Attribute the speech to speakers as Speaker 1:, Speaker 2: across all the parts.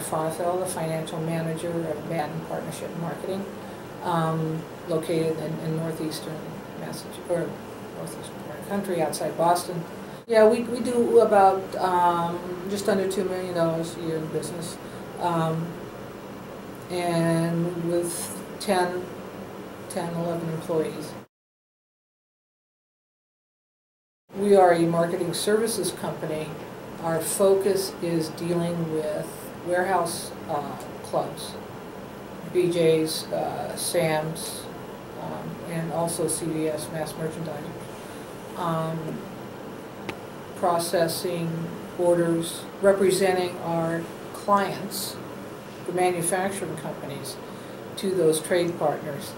Speaker 1: Farthell, the financial manager of Madden Partnership Marketing, located in northeastern Massachusetts, or northeastern part of the country, outside Boston. Yeah, we do about just under $2 million a year in business, and with 11 employees. We are a marketing services company. Our focus is dealing with warehouse clubs, BJ's, Sam's, and also CVS, mass merchandisers. Processing orders, representing our clients, the manufacturing companies, to those trade partners,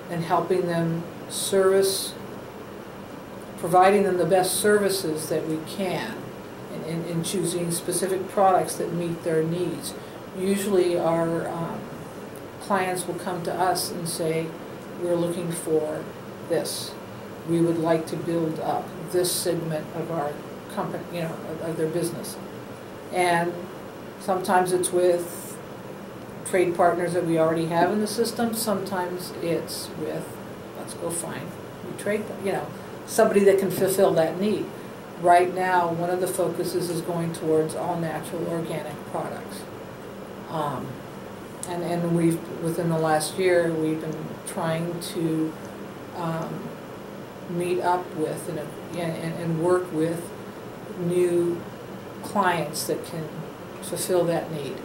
Speaker 1: and helping them service, providing them the best services that we can, in choosing specific products that meet their needs. Usually our clients will come to us and say, we're looking for this. We would like to build up this segment of our company, you know, of their business. And sometimes it's with trade partners that we already have in the system. Sometimes it's with, let's go find new trade, you know, somebody that can fulfill that need. Right now, one of the focuses is going towards all natural organic products. And we've, within the last year, we've been trying to meet up with and work with new clients that can fulfill that need.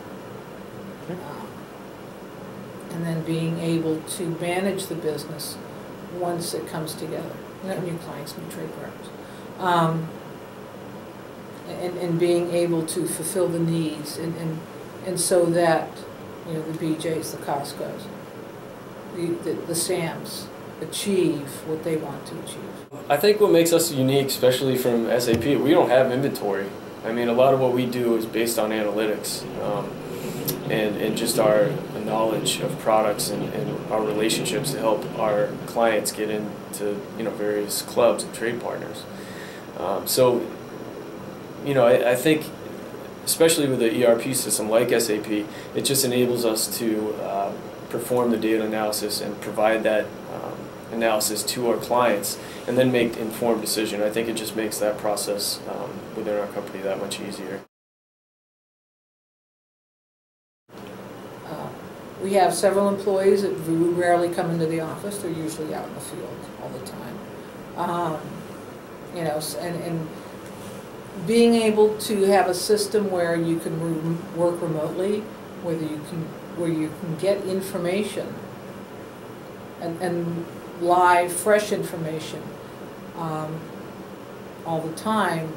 Speaker 1: And then being able to manage the business once it comes together. New clients, new trade partners. And being able to fulfill the needs and so that, you know, the BJ's, the Costco's, the Sam's achieve what they want to achieve.
Speaker 2: I think what makes us unique, especially from SAP, we don't have inventory. I mean, a lot of what we do is based on analytics and just our knowledge of products and our relationships to help our clients get into, you know, various clubs and trade partners. So, you know, I think, especially with the ERP system like SAP, it just enables us to perform the data analysis and provide that analysis to our clients and then make informed decision. I think it just makes that process within our company that much easier.
Speaker 1: We have several employees that rarely come into the office. They're usually out in the field all the time. You know, and being able to have a system where you can work remotely, where you can get information and live, fresh information all the time,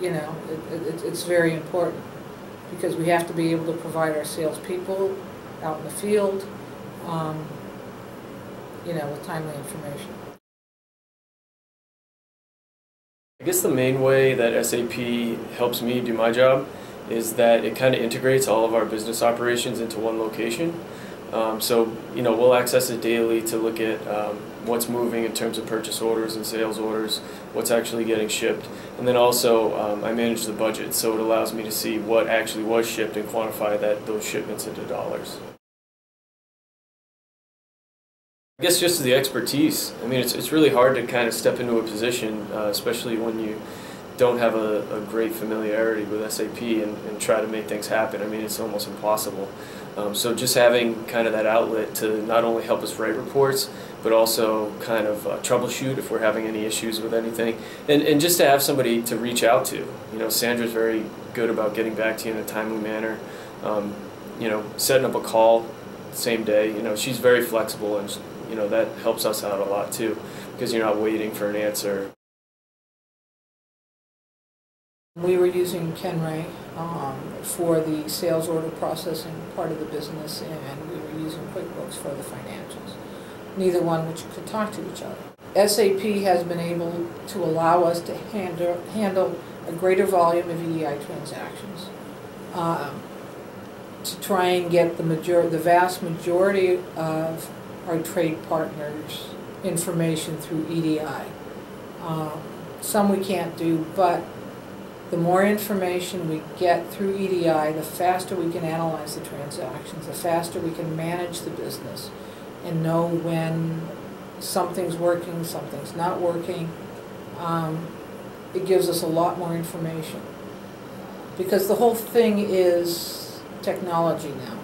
Speaker 1: you know, it's very important, because we have to be able to provide our salespeople out in the field, you know, with timely information.
Speaker 2: I guess the main way that SAP helps me do my job is that it kind of integrates all of our business operations into one location. So, you know, we'll access it daily to look at what's moving in terms of purchase orders and sales orders, what's actually getting shipped. And then also I manage the budget, so it allows me to see what actually was shipped and quantify those shipments into dollars. I guess just the expertise. I mean, it's really hard to kind of step into a position, especially when you don't have a great familiarity with SAP and try to make things happen. I mean, it's almost impossible. So just having kind of that outlet to not only help us write reports, but also kind of troubleshoot if we're having any issues with anything. And just to have somebody to reach out to. You know, Sandra's very good about getting back to you in a timely manner. You know, setting up a call same day. You know, she's very flexible, and you know, that helps us out a lot too, because you're not waiting for an answer.
Speaker 1: We were using Kenray for the sales order processing part of the business, and we were using QuickBooks for the financials, neither one which could talk to each other. SAP has been able to allow us to handle a greater volume of EDI transactions, to try and get the vast majority of our trade partners' information through EDI. Some we can't do, but The more information we get through EDI, the faster we can analyze the transactions, the faster we can manage the business and know when something's working, something's not working. It gives us a lot more information. Because the whole thing is technology now.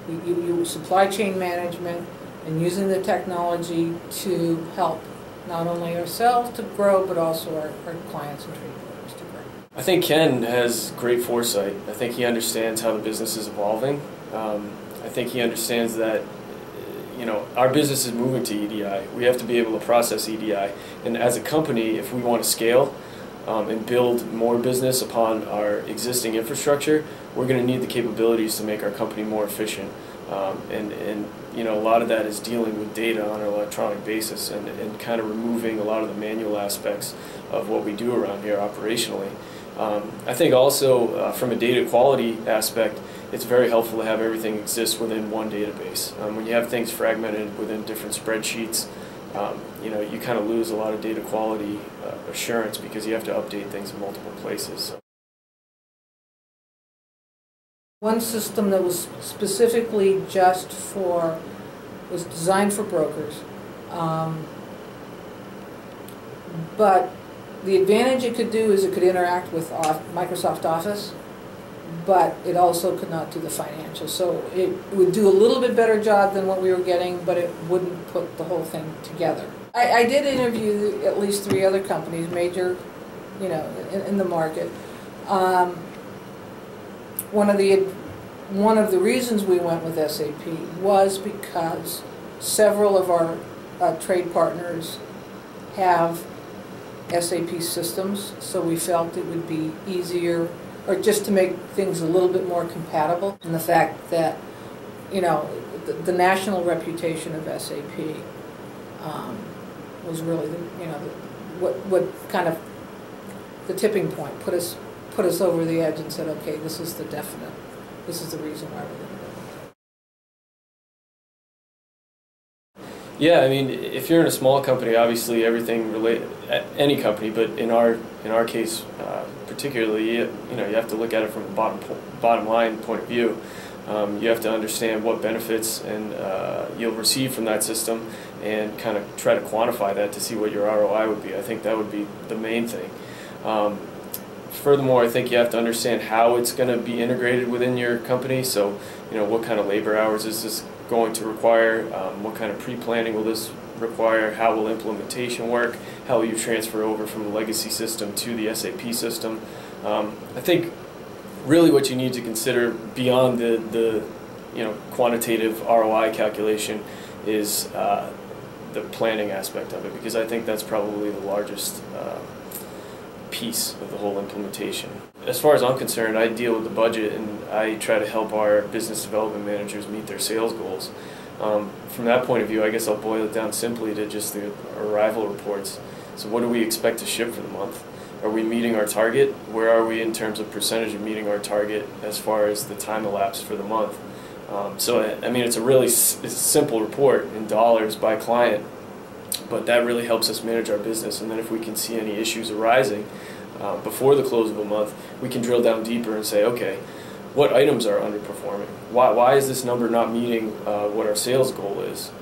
Speaker 1: You supply chain management and using the technology to help not only ourselves to grow, but also our clients and trade partners to grow.
Speaker 2: I think Ken has great foresight. I think he understands how the business is evolving. I think he understands that our business is moving to EDI. We have to be able to process EDI. And as a company, if we want to scale and build more business upon our existing infrastructure, we're going to need the capabilities to make our company more efficient. A lot of that is dealing with data on an electronic basis and kind of removing a lot of the manual aspects of what we do around here operationally. I think also from a data quality aspect, it's very helpful to have everything exist within one database. When you have things fragmented within different spreadsheets, you kind of lose a lot of data quality assurance because you have to update things in multiple places.
Speaker 1: One system that was specifically was designed for brokers, but the advantage it could do is it could interact with Microsoft Office, but it also could not do the financials. So it would do a little bit better job than what we were getting, but it wouldn't put the whole thing together. I did interview at least 3 other companies, major, in the market. One of the reasons we went with SAP was because several of our trade partners have SAP systems, so we felt it would be easier, or just to make things a little bit more compatible. And the fact that, the national reputation of SAP was really, what kind of the tipping point, put us over the edge and said, okay, this is the reason why we're going to do it.
Speaker 2: Yeah, I mean, if you're in a small company, obviously everything any company, but in our case particularly, you have to look at it from a bottom line point of view. You have to understand what benefits and you'll receive from that system, and kind of try to quantify that to see what your ROI would be. I think that would be the main thing. Furthermore, I think you have to understand how it's going to be integrated within your company. So, what kind of labor hours is this going to require? What kind of pre-planning will this require? How will implementation work? How will you transfer over from the legacy system to the SAP system? I think really what you need to consider beyond the quantitative ROI calculation is the planning aspect of it, because I think that's probably the largest piece of the whole implementation. As far as I'm concerned, I deal with the budget and I try to help our business development managers meet their sales goals. From that point of view, I guess I'll boil it down simply to just the arrival reports. So what do we expect to ship for the month? Are we meeting our target? Where are we in terms of percentage of meeting our target as far as the time elapsed for the month? I mean, it's a really simple report in dollars by client, but that really helps us manage our business. And then if we can see any issues arising before the close of a month, we can drill down deeper and say, okay, what items are underperforming? Why is this number not meeting what our sales goal is?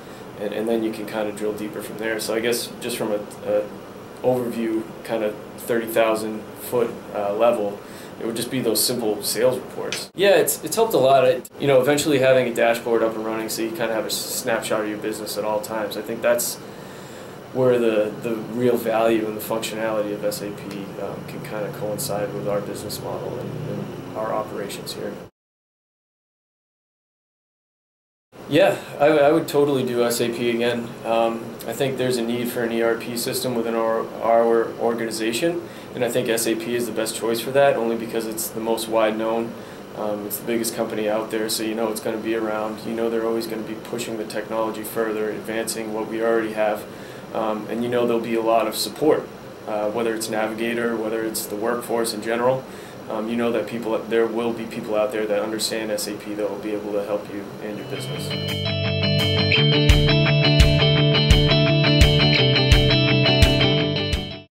Speaker 2: And then you can kind of drill deeper from there. So I guess just from a overview, kind of 30,000 foot level, it would just be those simple sales reports. Yeah, it's helped a lot. Eventually having a dashboard up and running so you kind of have a snapshot of your business at all times. I think that's where the real value and the functionality of SAP can kind of coincide with our business model and our operations here. Yeah, I would totally do SAP again. I think there's a need for an ERP system within our organization, and I think SAP is the best choice for that, only because it's the most wide known. It's the biggest company out there, so it's going to be around. They're always going to be pushing the technology further, advancing what we already have, and there'll be a lot of support, whether it's Navigator, whether it's the workforce in general. That there will be people out there that understand SAP that will be able to help you and your business.